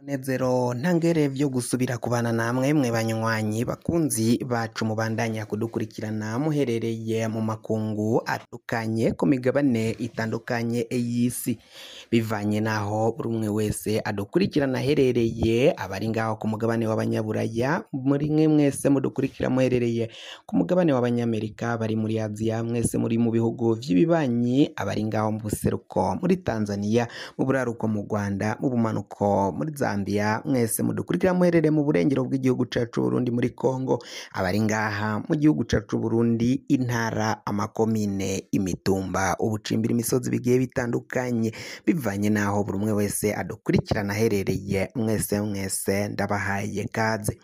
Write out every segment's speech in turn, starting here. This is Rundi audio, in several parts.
Nezero ntangere vyo gusubira kubana namwe mwe banywanyi bakunzi bacu mubandanya kudukurikirana muherereye mu makungu atandukanye ku migabane itandukanye y'isi bivanye naho buri umwe wese adukurikirana aherereye abari ngaho ku mugabane w'abanyaburaya muri mwe mwese mudukurikira muherereye ku mugabane w'abanyamerika bari muri Aziya mwese muri mu bihugu vy'ibibanyi abari ngaho mu buseruko muri Tanzania mu buraruko mu Rwanda mu bumanuko muri Zambia mwese mudukurikira muherere mu burengero bw'igihugu cacu Burundi muri Kongo abari ngaha mu gihugu cacu Burundi intara amakomine imitumba ubucimbira imisozi bigiye bitandukanye bivanye naho buri umwe wese adukurikirana aherereye mwese ndabahaye kaze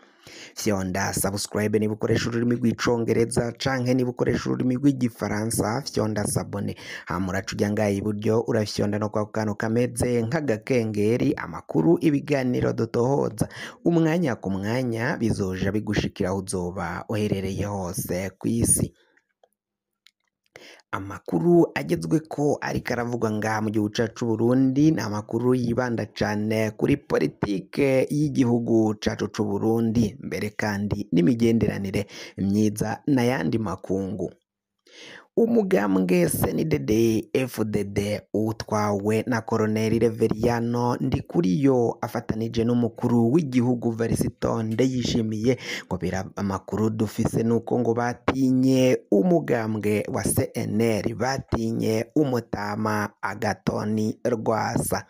fyonda subscribe niba ukoresha ururimi rw'icongereza canke niba ukoresha ururimi rw'igifaransa fyonda sabone hamuraca ujya ngaha iburyo urafyonda no kwa kantu kameze nk'agakengeri amakuru ibiganiro dutohoza umwanya ku mwanya bizoja bigushikira aho uzoba uherereye hose ku isi. Amakuru agezweko ariko aravugwa ngaha mu gihugu cacu Burundi ni amakuru yibanda cane kuri politike y'igihugu cacu c'u Burundi mbere kandi n'imigenderanire myiza n'ayandi makungu. Umugambwe CNDD FDD utwawe na Colonel Reveriyano Ndikuriyo afatanije n'umukuru w'igihugu Varisito Ndayishimiye ngo amakuru dufise nuko ngo batinye umugambwe wa CNL batinye umutama Agatoni Rwasa.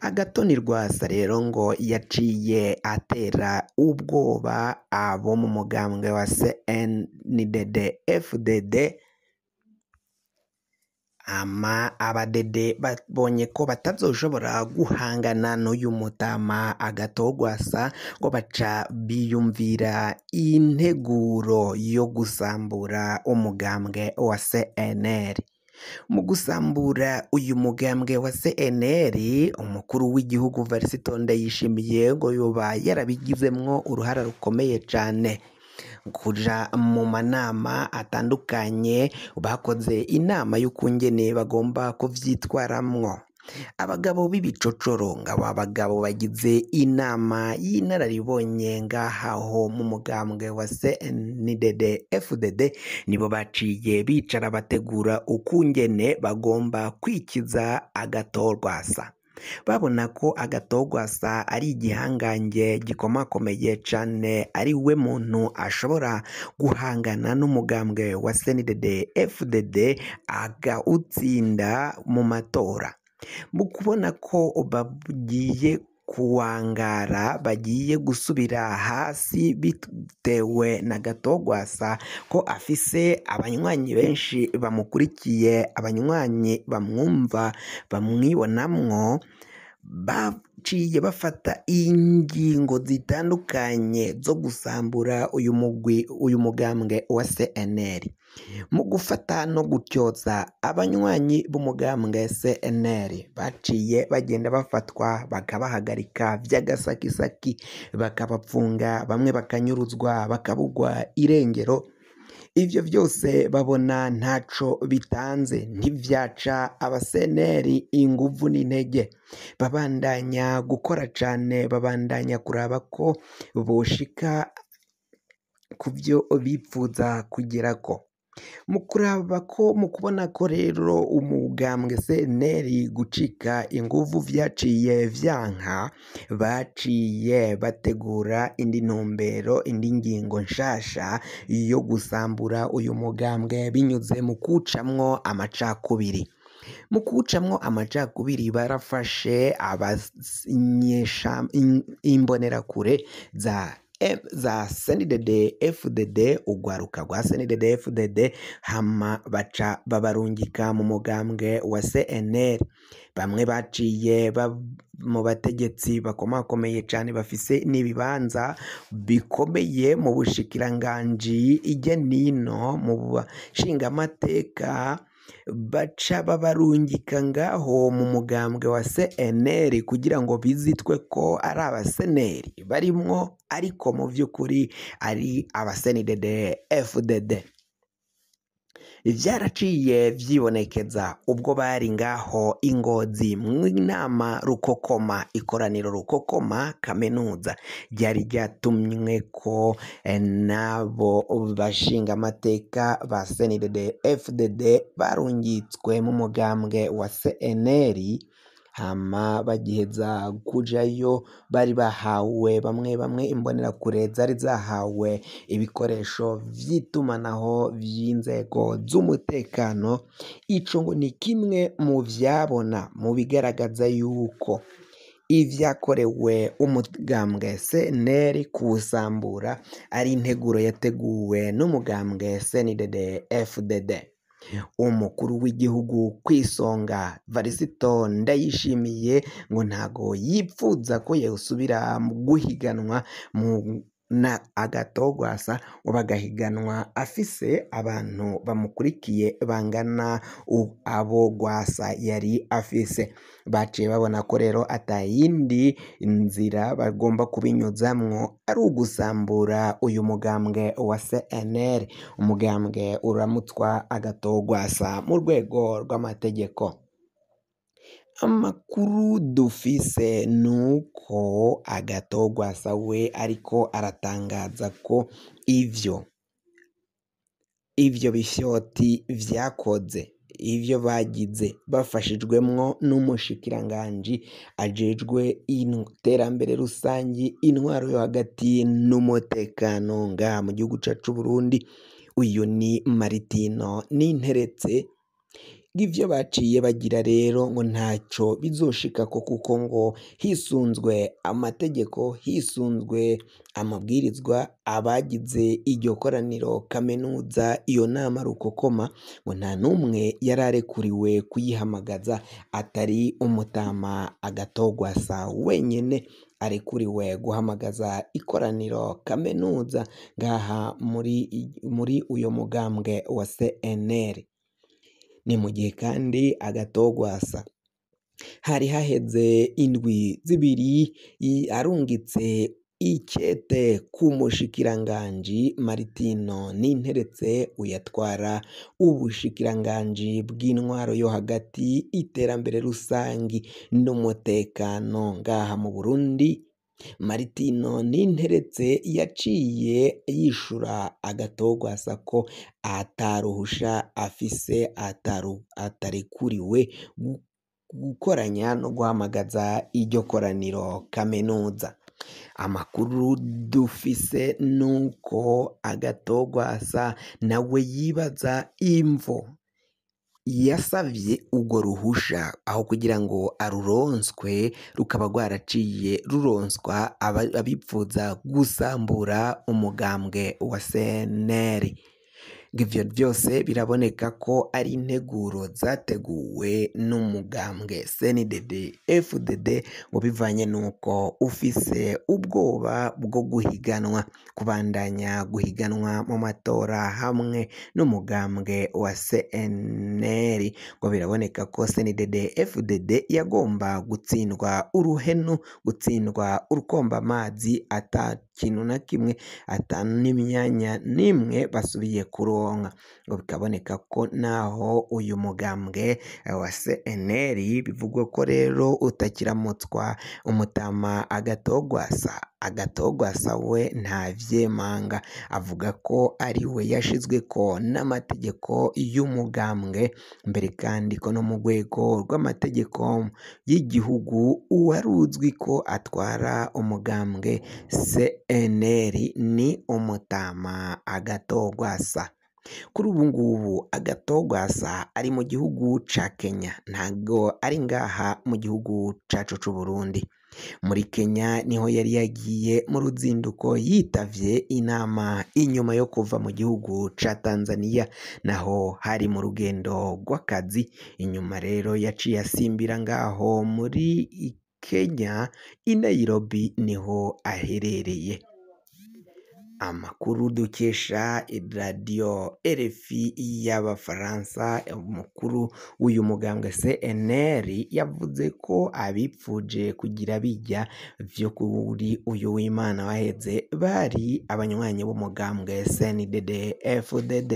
Agatoni Rwasa rero ngo yaciye atera ubwoba abo mu mugambwe wa CNDD FDD abadede babonye ko batazoshobora guhangana n'uyu mutama Agatogwasa ngo baca biyumvira integuro yo gusambura umugambwe wa CNL. Mu gusambura uyu mugambwe wa CNL umukuru w'igihugu Varisito Ndayishimiye ngo yoba yarabigizemwo uruhara rukomeye cane kuja mu manama atandukanye bakoze inama y'ukungene bagomba kuvyitwaramwo. Abagabo b'ibicocoro ngabo abagabo bagize inama y'inararibonye ngahaho mu mugambwe wa CNDD FDD nibo baciye bicara bategura ukungene bagomba kwikiza Agatogwasa. Babona ko Agatogwasa ari igihangange gikomakomeye cane ari we muntu ashobora guhangana n'umugambwe wa CNDD FDD agautsinda mu matora. Mu kubona ko bagiye kuwangara bagiye gusubira hasi bitewe na Agatogwasa ko afise abanywanyi benshi bamukurikiye abanywanyi bamwumva bamwibonamwo baciye bafata ingingo zitandukanye zo gusambura uyu mugambwe wa CNL. Mu gufata no gutyoza abanywanyi b'umugambwe CNL baciye bagenda bafatwa bakabahagarika vy'agasakisaki bakabapfunga bamwe bakanyuruzwa bakabugwa irengero. Ivyo vyose babona ntaco bitanze ntivyaca abaseneri inguvu n'intege babandanya gukora cane babandanya kuraba ko boshika kuvyo bipfuza kugerako. Mu kuraba ko mu kubona ko rero umugambwe CNL gucika inguvu vyaciye vyanka baciye bategura indi ntumbero indi ngingo nshasha yo gusambura uyu mugambwe binyuze mu kucamwo amacakubiri. Mu kucamwo amacakubiri barafashe abanyesha imbonerakure za CNDD FDD ugwaruka rwa CNDD FDD hama baca babarungika mu mugambwe wa CNL. Bamwe baciye mu bategetsi bakomakomeye cane bafise n'ibibanza bikomeye mu bushikiranganji ijya nino mu bashingamateka baca babarungika ngaho mu mugambwe wa CNL kugira ngo bizitwe ko ari abaseneri barimwo ariko mu vy'ukuri ari abasenidede FDD. vyaraciye vyibonekeza ubwo bari ngaho Ingozi mw'inama rukokoma, ikoraniro rukokoma kaminuza ryari ryatumweko n'abo bashinga amateka ba CNDD FDD barungitswe mu mugambwe wa CNL. Hama bagiheza kujayo bari bahawe bamwe imbonerakure zari zahawe ibikoresho vy'itumanaho vy'inzego z'umutekano. Ico ngo ni kimwe mu vyabona mu bigaragaza yuko ivyakorewe umugambwe CNL kuwusambura ari integuro yateguwe n'umugambwe CNDD FDD. Umukuru w'igihugu kw'isonga Varisito Ndayishimiye ngo ntago yipfuza ko yosubira mu guhiganwa na Agatogwasa, bagahiganwa afise abantu bamukurikiye bangana abo Gwasa yari afise. Baciye babona ko rero atayindi nzira bagomba kubinyuzamwo ari ugusambura uyu mugambwe wa CNL, umugambwe uramutswa Agatogwasa mu rwego rw'amategeko. Amakuru dufise nuko Agatogwasa we ariko aratangaza ko ivyo bifyoti vyakoze, ivyo bagize bafashijwemwo n'umushikiranganji ajejwe iterambere rusangi, intwaro yo hagati n'umutekano ngaha mu gihugu cacu Burundi, uyu ni Maritino Ninteretse. Ngivyo baciye bagira rero ngo ntaco bizoshikako kuko ngo hisunzwe amategeko, hisunzwe amabwirizwa, abagize iryo koraniro kaminuza, iyo nama rukokoma, ngo nta n'umwe yararekuriwe kuyihamagaza atari umutama Agatogwasa wenyene arekuriwe guhamagaza ikoraniro kaminuza ngaha muri uyo mugambwe wa CNL. Ni mu gihe kandi Agatogwasa hari haheze indwi zibiri arungitse ikete ku mushikiranganji Maritino Ninteretse uyatwara ubushikiranganji bw'intwaro yo hagati, iterambere rusangi n'umutekano ngaha mu Burundi. Maritino Ninteretse yaciye yishura Agatogwasa ko ataruhusha afise, atarekuriwe gukoranya no guhamagaza iryo koraniro kaminuza. Amakuru dufise nuko Agatogwasa nawe yibaza imvo yasavye urwo ruhusha aho kugira ngo aruronswe, rukaba rwaraciye ruronswa abipfuza gusambura umugambwe wa CNL. Ngivyo byose biraboneka ko ari integuro zateguwe n'umugambwe CNDD FDD ngo bivanye nuko ufise ubwoba bwo kubandanya guhiganwa mu matora hamwe n'umugambwe wa CNL. Ngo biraboneka ko CNDD FDD yagomba gutsindwa uruhenu, gutsindwa urukomba amazi, ata kintu na kimwe, ata n'imyanya n'imwe basubiye kuronka. Ngo bikaboneka ko naho uyu mugambwe wa CNL bivugwa ko rero utakiramutswa umutama Agatogwasa we nta vyemanga, avuga ko ari we yashizweko n'amategeko y'umugambwe, mbere kandi ko no mu rwego rw'amategeko y'igihugu uwaruzwi ko atwara umugambwe CNL ni umutama Agatogwasa. Kuri ubu ngubu Agatogwasa ari mu gihugu ca Kenya, ntago ari ngaha mu gihugu cacu c'u Burundi. Muri Kenya niho yari yagiye mu ruzinduko yitavye inama inyuma yo kuva mu gihugu ca Tanzania, naho hari mu rugendo rw'akazi. Inyuma rero yaciye asimbira ngaho muri Kenya i Nairobi niho aherereye. Amakuru dukesha radio RFI y'Abafaransa, umukuru w'uyu mugambwe CNL yavuze ko abipfuje kugira bijya vyo kuri uyu w'Imana waheze bari abanywanyi b'umugambwe CNDD FDD.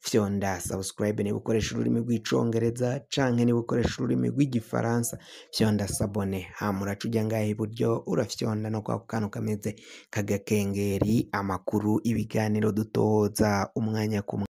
fyonda subscribe niba ukoresha ururimi rw'icongereza canke niba ukoresha ururimi rw'igifaransa fyonda sabone, hama uraca uja ngaha iburyo urafyonda no kwako kantu kameze k'agakengeri, amakuru, ibiganiro dutoza umwanya ku